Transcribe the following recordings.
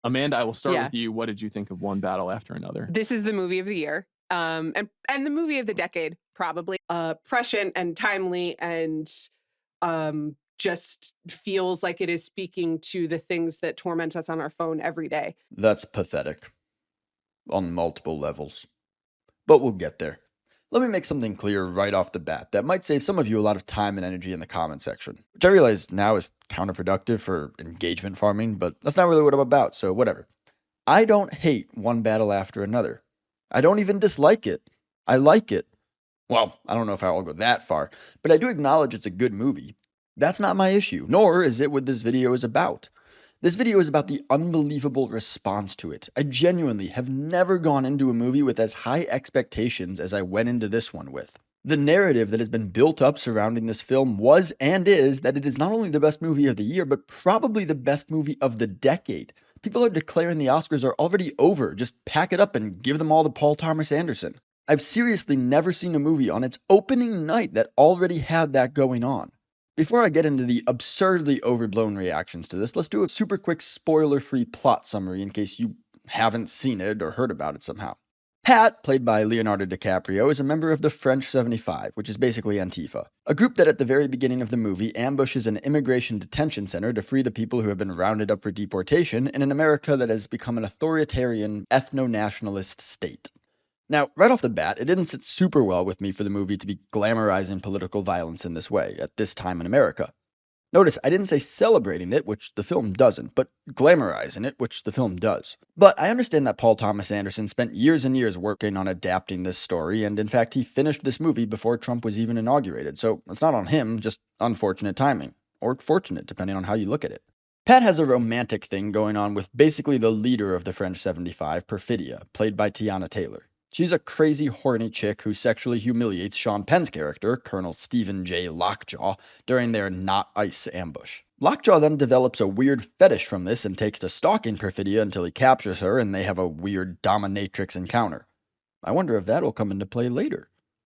Amanda, I will start Yeah. with you. What did you think of One Battle After Another? This is the movie of the year, and the movie of the decade, probably. Prescient and timely and, just feels like it is speaking to the things that torment us on our phone every day. That's pathetic on multiple levels. But we'll get there. Let me make something clear right off the bat that might save some of you a lot of time and energy in the comment section, which I realize now is counterproductive for engagement farming, but that's not really what I'm about, so whatever. I don't hate One Battle After Another. I don't even dislike it. I like it. Well, I don't know if I'll go that far, but I do acknowledge it's a good movie. That's not my issue, nor is it what this video is about. This video is about the unbelievable response to it. I genuinely have never gone into a movie with as high expectations as I went into this one with. The narrative that has been built up surrounding this film was and is that it is not only the best movie of the year, but probably the best movie of the decade. People are declaring the Oscars are already over. Just pack it up and give them all to Paul Thomas Anderson. I've seriously never seen a movie on its opening night that already had that going on. Before I get into the absurdly overblown reactions to this, let's do a super quick spoiler-free plot summary in case you haven't seen it or heard about it somehow. Pat, played by Leonardo DiCaprio, is a member of the French 75, which is basically Antifa, a group that at the very beginning of the movie ambushes an immigration detention center to free the people who have been rounded up for deportation in an America that has become an authoritarian, ethno-nationalist state. Now, right off the bat, it didn't sit super well with me for the movie to be glamorizing political violence in this way, at this time in America. Notice, I didn't say celebrating it, which the film doesn't, but glamorizing it, which the film does. But I understand that Paul Thomas Anderson spent years and years working on adapting this story, and in fact, he finished this movie before Trump was even inaugurated, so it's not on him, just unfortunate timing. Or fortunate, depending on how you look at it. Pat has a romantic thing going on with basically the leader of the French 75, Perfidia, played by Tiana Taylor. She's a crazy, horny chick who sexually humiliates Sean Penn's character, Colonel Stephen J. Lockjaw, during their not ice ambush. Lockjaw then develops a weird fetish from this and takes to stalking Perfidia until he captures her and they have a weird dominatrix encounter. I wonder if that'll come into play later.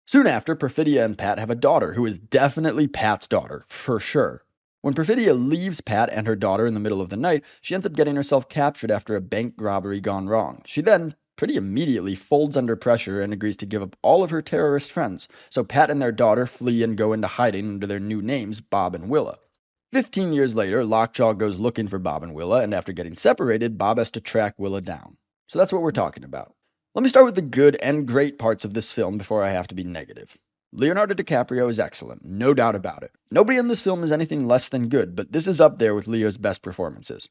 Soon after, Perfidia and Pat have a daughter who is definitely Pat's daughter, for sure. When Perfidia leaves Pat and her daughter in the middle of the night, she ends up getting herself captured after a bank robbery gone wrong. She then pretty immediately folds under pressure and agrees to give up all of her terrorist friends, so Pat and their daughter flee and go into hiding under their new names, Bob and Willa. 15 years later, Lockjaw goes looking for Bob and Willa, and after getting separated, Bob has to track Willa down. So that's what we're talking about. Let me start with the good and great parts of this film before I have to be negative. Leonardo DiCaprio is excellent, no doubt about it. Nobody in this film is anything less than good, but this is up there with Leo's best performances.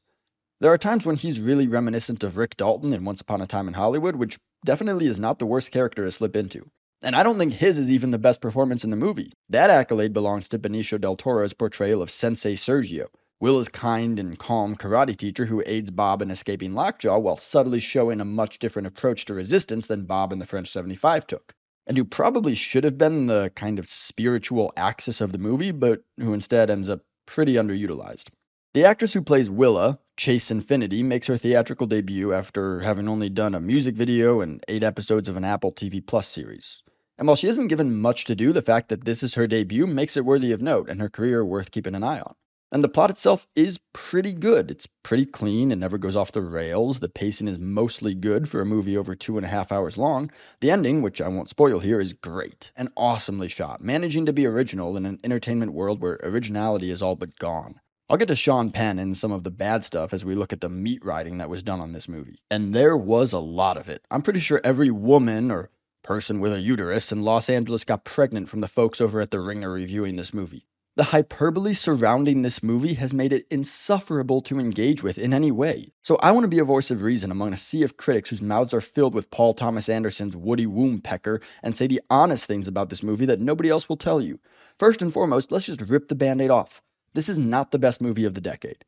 There are times when he's really reminiscent of Rick Dalton in Once Upon a Time in Hollywood, which definitely is not the worst character to slip into. And I don't think his is even the best performance in the movie. That accolade belongs to Benicio del Toro's portrayal of Sensei Sergio, Willa's kind and calm karate teacher who aids Bob in escaping Lockjaw while subtly showing a much different approach to resistance than Bob and the French 75 took. And who probably should have been the kind of spiritual axis of the movie, but who instead ends up pretty underutilized. The actress who plays Willa, Chase Infinity, makes her theatrical debut after having only done a music video and 8 episodes of an Apple TV Plus series. And while she isn't given much to do, the fact that this is her debut makes it worthy of note and her career worth keeping an eye on. And the plot itself is pretty good. It's pretty clean, it never goes off the rails, the pacing is mostly good for a movie over 2.5 hours long. The ending, which I won't spoil here, is great and awesomely shot, managing to be original in an entertainment world where originality is all but gone. I'll get to Sean Penn and some of the bad stuff as we look at the meat writing that was done on this movie. And there was a lot of it. I'm pretty sure every woman or person with a uterus in Los Angeles got pregnant from the folks over at The Ringer reviewing this movie. The hyperbole surrounding this movie has made it insufferable to engage with in any way. So I want to be a voice of reason among a sea of critics whose mouths are filled with Paul Thomas Anderson's Woody Woompecker and say the honest things about this movie that nobody else will tell you. First and foremost, let's just rip the band-aid off. This is not the best movie of the decade.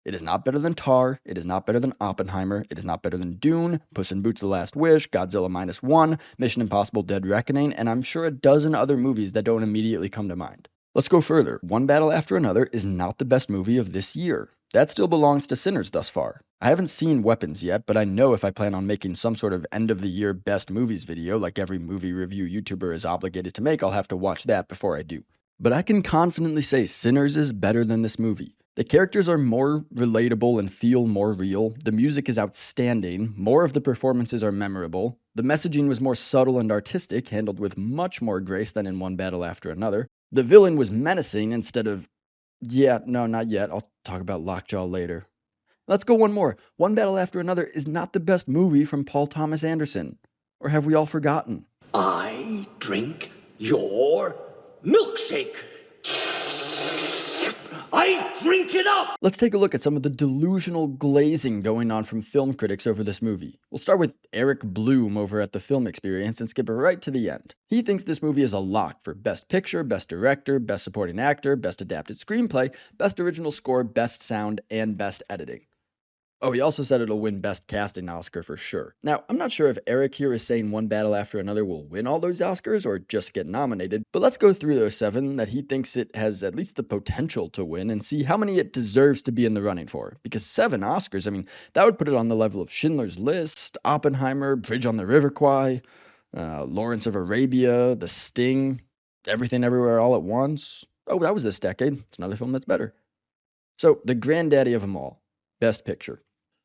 It is not better than Tar, it is not better than Oppenheimer, it is not better than Dune, Puss in Boots: The Last Wish, Godzilla Minus One, Mission Impossible: Dead Reckoning, and I'm sure a dozen other movies that don't immediately come to mind. Let's go further. One Battle After Another is not the best movie of this year. That still belongs to Sinners thus far. I haven't seen Weapons yet, but I know if I plan on making some sort of end-of-the-year best movies video like every movie review YouTuber is obligated to make, I'll have to watch that before I do. But I can confidently say Sinners is better than this movie. The characters are more relatable and feel more real. The music is outstanding. More of the performances are memorable. The messaging was more subtle and artistic, handled with much more grace than in One Battle After Another. The villain was menacing instead of, yeah, no, not yet. I'll talk about Lockjaw later. Let's go one more. One Battle After Another is not the best movie from Paul Thomas Anderson. Or have we all forgotten? I drink your milkshake. I drink it up! Let's take a look at some of the delusional glazing going on from film critics over this movie. We'll start with Eric Bloom over at The Film Experience and skip right to the end. He thinks this movie is a lock for Best Picture, Best Director, Best Supporting Actor, Best Adapted Screenplay, Best Original Score, Best Sound, and Best Editing. Oh, he also said it'll win Best Casting Oscar for sure. Now, I'm not sure if Eric here is saying One Battle After Another will win all those Oscars or just get nominated, but let's go through those 7 that he thinks it has at least the potential to win and see how many it deserves to be in the running for. Because 7 Oscars, I mean, that would put it on the level of Schindler's List, Oppenheimer, Bridge on the River Kwai, Lawrence of Arabia, The Sting, Everything Everywhere All at Once. Oh, that was this decade. It's another film that's better. So, the granddaddy of them all, Best Picture.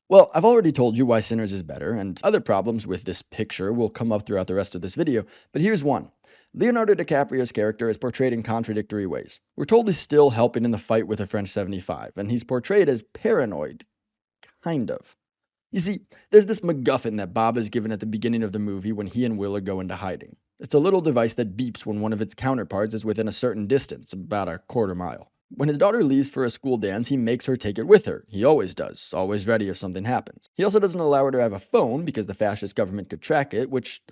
Well, I've already told you why Sinners is better, and other problems with this picture will come up throughout the rest of this video, but here's one. Leonardo DiCaprio's character is portrayed in contradictory ways. We're told he's still helping in the fight with a French 75, and he's portrayed as paranoid. Kind of. You see, there's this MacGuffin that Bob is given at the beginning of the movie when he and Willa go into hiding. It's a little device that beeps when one of its counterparts is within a certain distance, about a quarter mile. When his daughter leaves for a school dance, he makes her take it with her. He always does, always ready if something happens. He also doesn't allow her to have a phone because the fascist government could track it, which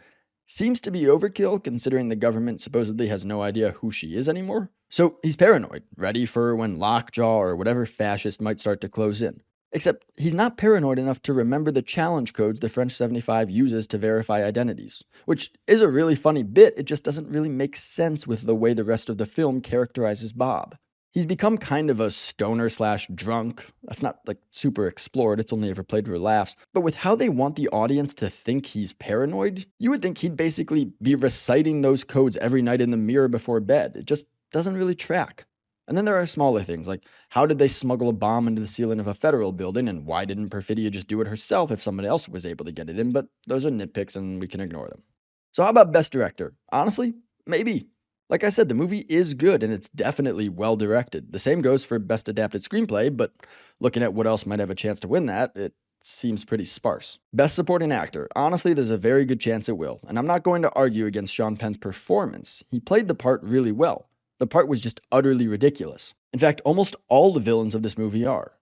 seems to be overkill considering the government supposedly has no idea who she is anymore. So he's paranoid, ready for when Lockjaw or whatever fascist might start to close in. Except he's not paranoid enough to remember the challenge codes the French 75 uses to verify identities, which is a really funny bit. It just doesn't really make sense with the way the rest of the film characterizes Bob. He's become kind of a stoner/drunk. That's not like super explored, it's only ever played for laughs. But with how they want the audience to think he's paranoid, you would think he'd basically be reciting those codes every night in the mirror before bed. It just doesn't really track. And then there are smaller things, like how did they smuggle a bomb into the ceiling of a federal building, and why didn't Perfidia just do it herself if somebody else was able to get it in? But those are nitpicks and we can ignore them. So how about Best Director? Honestly, maybe. Like I said, the movie is good and it's definitely well directed. The same goes for Best Adapted Screenplay, but looking at what else might have a chance to win that, it seems pretty sparse. Best Supporting Actor. Honestly, there's a very good chance it will, and I'm not going to argue against Sean Penn's performance. He played the part really well. The part was just utterly ridiculous. In fact, almost all the villains of this movie are.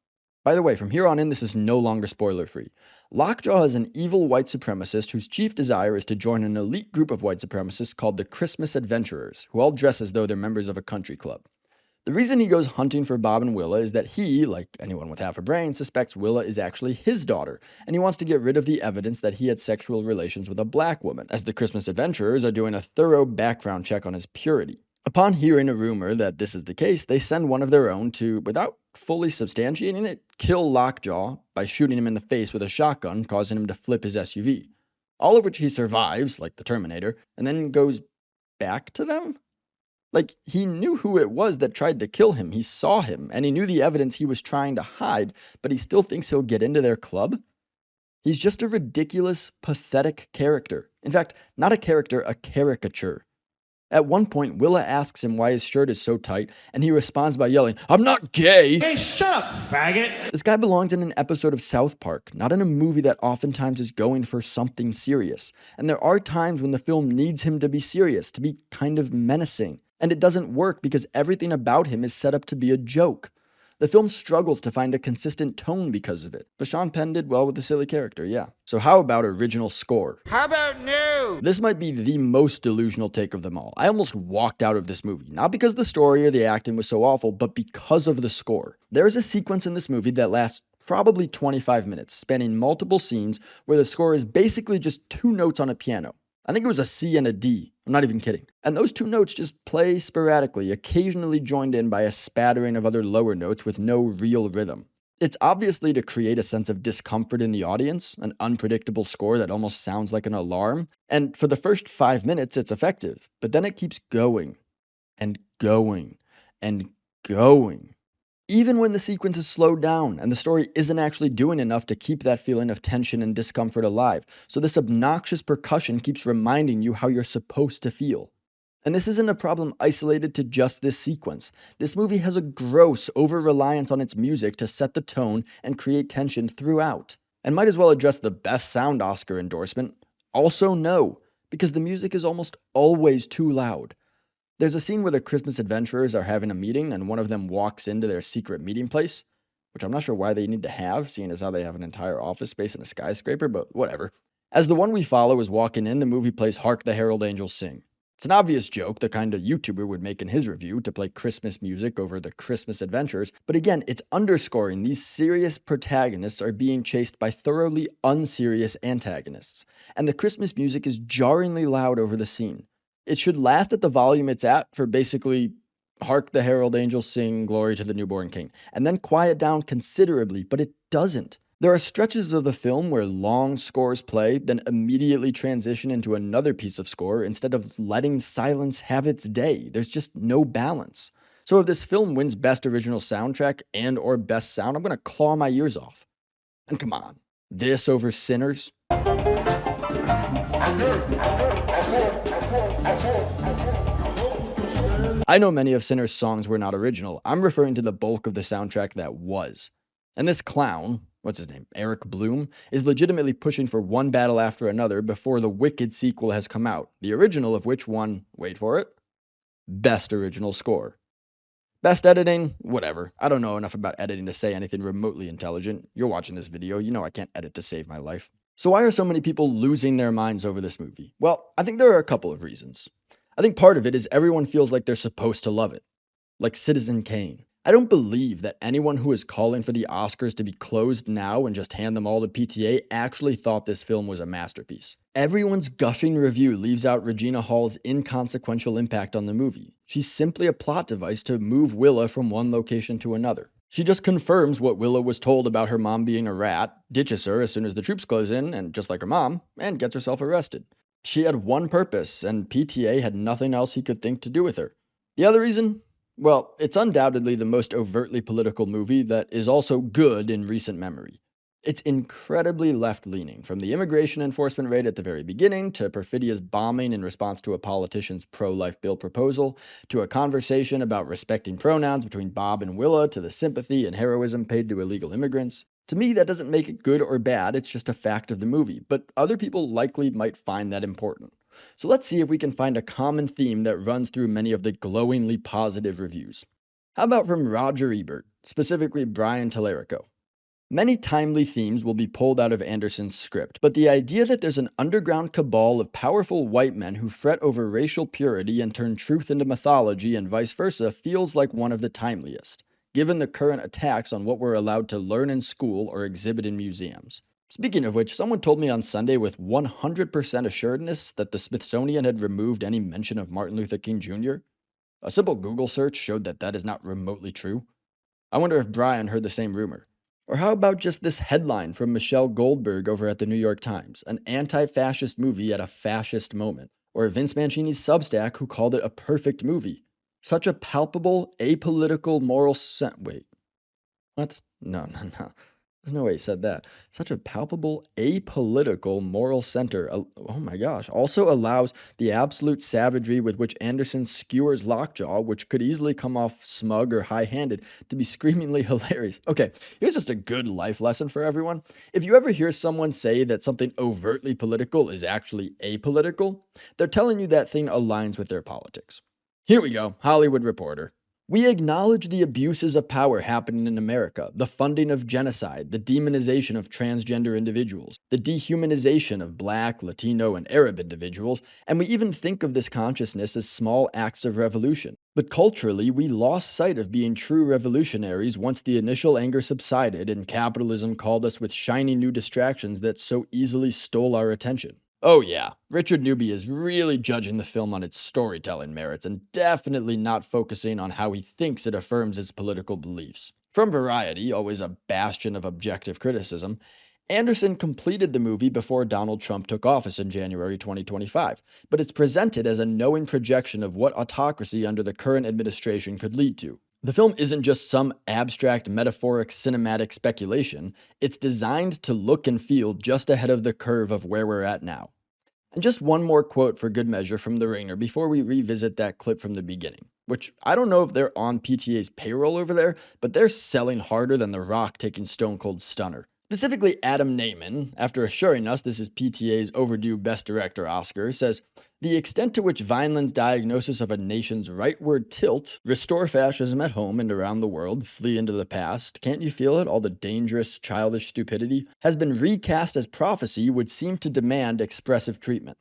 By the way, from here on in, this is no longer spoiler-free. Lockjaw is an evil white supremacist whose chief desire is to join an elite group of white supremacists called the Christmas Adventurers, who all dress as though they're members of a country club. The reason he goes hunting for Bob and Willa is that he, like anyone with half a brain, suspects Willa is actually his daughter, and he wants to get rid of the evidence that he had sexual relations with a black woman, as the Christmas Adventurers are doing a thorough background check on his purity. Upon hearing a rumor that this is the case, they send one of their own to, without fully substantiating it, kill Lockjaw by shooting him in the face with a shotgun, causing him to flip his SUV. All of which he survives, like the Terminator, and then goes back to them? Like, he knew who it was that tried to kill him, he saw him, and he knew the evidence he was trying to hide, but he still thinks he'll get into their club? He's just a ridiculous, pathetic character. In fact, not a character, a caricature. At one point, Willa asks him why his shirt is so tight, and he responds by yelling, "I'm not gay!" Hey, shut up, faggot! This guy belongs in an episode of South Park, not in a movie that oftentimes is going for something serious. And there are times when the film needs him to be serious, to be kind of menacing. And it doesn't work because everything about him is set up to be a joke. The film struggles to find a consistent tone because of it. But Sean Penn did well with the silly character, yeah. So how about original score? How about new? This might be the most delusional take of them all. I almost walked out of this movie, not because the story or the acting was so awful, but because of the score. There is a sequence in this movie that lasts probably 25 minutes, spanning multiple scenes where the score is basically just 2 notes on a piano. I think it was a C and a D. I'm not even kidding. And those 2 notes just play sporadically, occasionally joined in by a spattering of other lower notes with no real rhythm. It's obviously to create a sense of discomfort in the audience, an unpredictable score that almost sounds like an alarm. And for the first 5 minutes, it's effective. But then it keeps going and going and going. even when the sequence is slowed down and the story isn't actually doing enough to keep that feeling of tension and discomfort alive. So this obnoxious percussion keeps reminding you how you're supposed to feel. And this isn't a problem isolated to just this sequence. This movie has a gross over-reliance on its music to set the tone and create tension throughout. And might as well address the Best Sound Oscar endorsement. Also no, because the music is almost always too loud. There's a scene where the Christmas adventurers are having a meeting and one of them walks into their secret meeting place, which I'm not sure why they need to have, seeing as how they have an entire office space in a skyscraper, but whatever. As the one we follow is walking in, the movie plays Hark the Herald Angels Sing. It's an obvious joke, the kind a YouTuber would make in his review, to play Christmas music over the Christmas adventures, but again, it's underscoring these serious protagonists are being chased by thoroughly unserious antagonists, and the Christmas music is jarringly loud over the scene. It should last at the volume it's at for basically Hark the Herald Angels Sing, Glory to the Newborn King, and then quiet down considerably, but it doesn't. There are stretches of the film where long scores play, then immediately transition into another piece of score instead of letting silence have its day. There's just no balance. So if this film wins Best Original Soundtrack and or Best Sound, I'm going to claw my ears off. And come on, this over Sinners? I know many of Sinners' songs were not original. I'm referring to the bulk of the soundtrack that was. And this clown, what's his name, Eric Bloom, is legitimately pushing for one battle after another before the Wicked sequel has come out, the original of which won, wait for it, Best Original Score. Best editing, whatever. I don't know enough about editing to say anything remotely intelligent. You're watching this video, you know I can't edit to save my life. So why are so many people losing their minds over this movie? Well, I think there are a couple of reasons. I think part of it is everyone feels like they're supposed to love it. Like Citizen Kane. I don't believe that anyone who is calling for the Oscars to be closed now and just hand them all to PTA actually thought this film was a masterpiece. Everyone's gushing review leaves out Regina Hall's inconsequential impact on the movie. She's simply a plot device to move Willa from one location to another. She just confirms what Willa was told about her mom being a rat, ditches her as soon as the troops close in, and just like her mom, and gets herself arrested. She had one purpose, and PTA had nothing else he could think to do with her. The other reason? Well, it's undoubtedly the most overtly political movie that is also good in recent memory. It's incredibly left-leaning, from the immigration enforcement raid at the very beginning, to perfidious bombing in response to a politician's pro-life bill proposal, to a conversation about respecting pronouns between Bob and Willa, to the sympathy and heroism paid to illegal immigrants. To me, that doesn't make it good or bad, it's just a fact of the movie, but other people likely might find that important. So let's see if we can find a common theme that runs through many of the glowingly positive reviews. How about from Roger Ebert, specifically Brian Tallarico? Many timely themes will be pulled out of Anderson's script, but the idea that there's an underground cabal of powerful white men who fret over racial purity and turn truth into mythology and vice versa feels like one of the timeliest, given the current attacks on what we're allowed to learn in school or exhibit in museums. Speaking of which, someone told me on Sunday with 100% assuredness that the Smithsonian had removed any mention of Martin Luther King Jr. A simple Google search showed that that is not remotely true. I wonder if Brian heard the same rumor. Or how about just this headline from Michelle Goldberg over at the New York Times, an anti-fascist movie at a fascist moment, or Vince Mancini's Substack who called it a perfect movie. Such a palpable, apolitical moral wait. What? No. There's no way he said that. Such a palpable, apolitical moral center, oh my gosh, also allows the absolute savagery with which Anderson skewers Lockjaw, which could easily come off smug or high-handed, to be screamingly hilarious. Okay, here's just a good life lesson for everyone. If you ever hear someone say that something overtly political is actually apolitical, they're telling you that thing aligns with their politics. Here we go, Hollywood Reporter. We acknowledge the abuses of power happening in America, the funding of genocide, the demonization of transgender individuals, the dehumanization of Black, Latino, and Arab individuals, and we even think of this consciousness as small acts of revolution. But culturally, we lost sight of being true revolutionaries once the initial anger subsided and capitalism called us with shiny new distractions that so easily stole our attention. Oh yeah, Richard Newby is really judging the film on its storytelling merits and definitely not focusing on how he thinks it affirms its political beliefs. From Variety, always a bastion of objective criticism, Anderson completed the movie before Donald Trump took office in January 2025, but it's presented as a knowing projection of what autocracy under the current administration could lead to. The film isn't just some abstract, metaphoric, cinematic speculation. It's designed to look and feel just ahead of the curve of where we're at now. And just one more quote for good measure from The Ringer before we revisit that clip from the beginning, which I don't know if they're on PTA's payroll over there, but they're selling harder than The Rock taking Stone Cold Stunner. Specifically, Adam Naiman, after assuring us this is PTA's overdue Best Director Oscar, says, "The extent to which Vineland's diagnosis of a nation's rightward tilt, restore fascism at home and around the world, flee into the past, can't you feel it, all the dangerous, childish stupidity, has been recast as prophecy would seem to demand expressive treatment.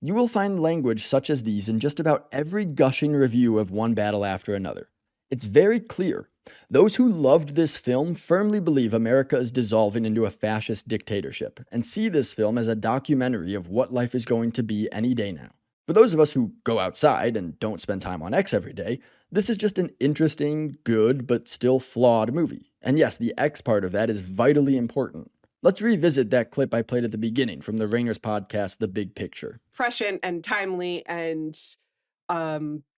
You will find language such as these in just about every gushing review of One Battle After Another. It's very clear. Those who loved this film firmly believe America is dissolving into a fascist dictatorship and see this film as a documentary of what life is going to be any day now. For those of us who go outside and don't spend time on X every day, this is just an interesting, good, but still flawed movie. And yes, the X part of that is vitally important. Let's revisit that clip I played at the beginning from the Ringer's podcast, The Big Picture. Prescient and timely and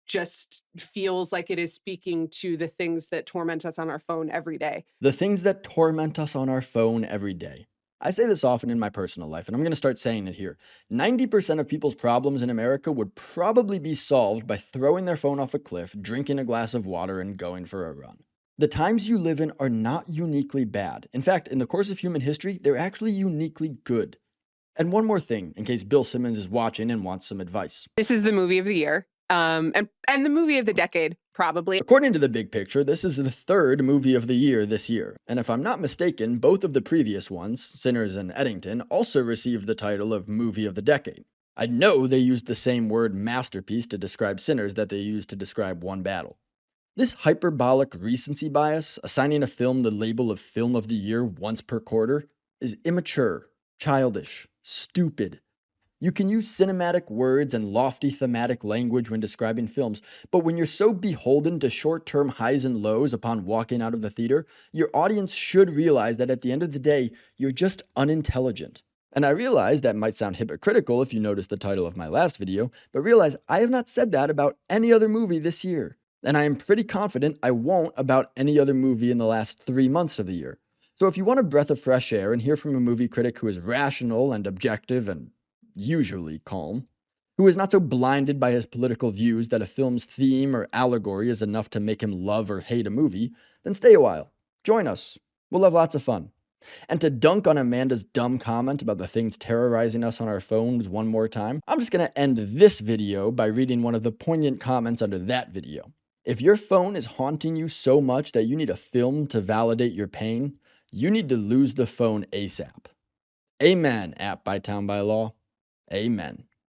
just feels like it is speaking to the things that torment us on our phone every day. The things that torment us on our phone every day. I say this often in my personal life, and I'm going to start saying it here. 90% of people's problems in America would probably be solved by throwing their phone off a cliff, drinking a glass of water, and going for a run. The times you live in are not uniquely bad. In fact, in the course of human history, they're actually uniquely good. And one more thing, in case Bill Simmons is watching and wants some advice. This is the movie of the year, and the movie of the decade, probably. According to The Big Picture, this is the third movie of the year this year. And if I'm not mistaken, both of the previous ones, Sinners and Eddington, also received the title of Movie of the Decade. I know they used the same word masterpiece to describe Sinners that they used to describe One Battle. This hyperbolic recency bias, assigning a film the label of Film of the Year once per quarter, is immature, childish, stupid. You can use cinematic words and lofty thematic language when describing films, but when you're so beholden to short-term highs and lows upon walking out of the theater, your audience should realize that at the end of the day, you're just unintelligent. And I realize that might sound hypocritical if you notice the title of my last video, but realize I have not said that about any other movie this year. And I am pretty confident I won't about any other movie in the last 3 months of the year. So if you want a breath of fresh air and hear from a movie critic who is rational and objective and usually calm, who is not so blinded by his political views that a film's theme or allegory is enough to make him love or hate a movie, then stay a while. Join us. We'll have lots of fun. And to dunk on Amanda's dumb comment about the things terrorizing us on our phones one more time, I'm just going to end this video by reading one of the poignant comments under that video. If your phone is haunting you so much that you need a film to validate your pain, you need to lose the phone ASAP. Amen, app by Town by Law. Amen.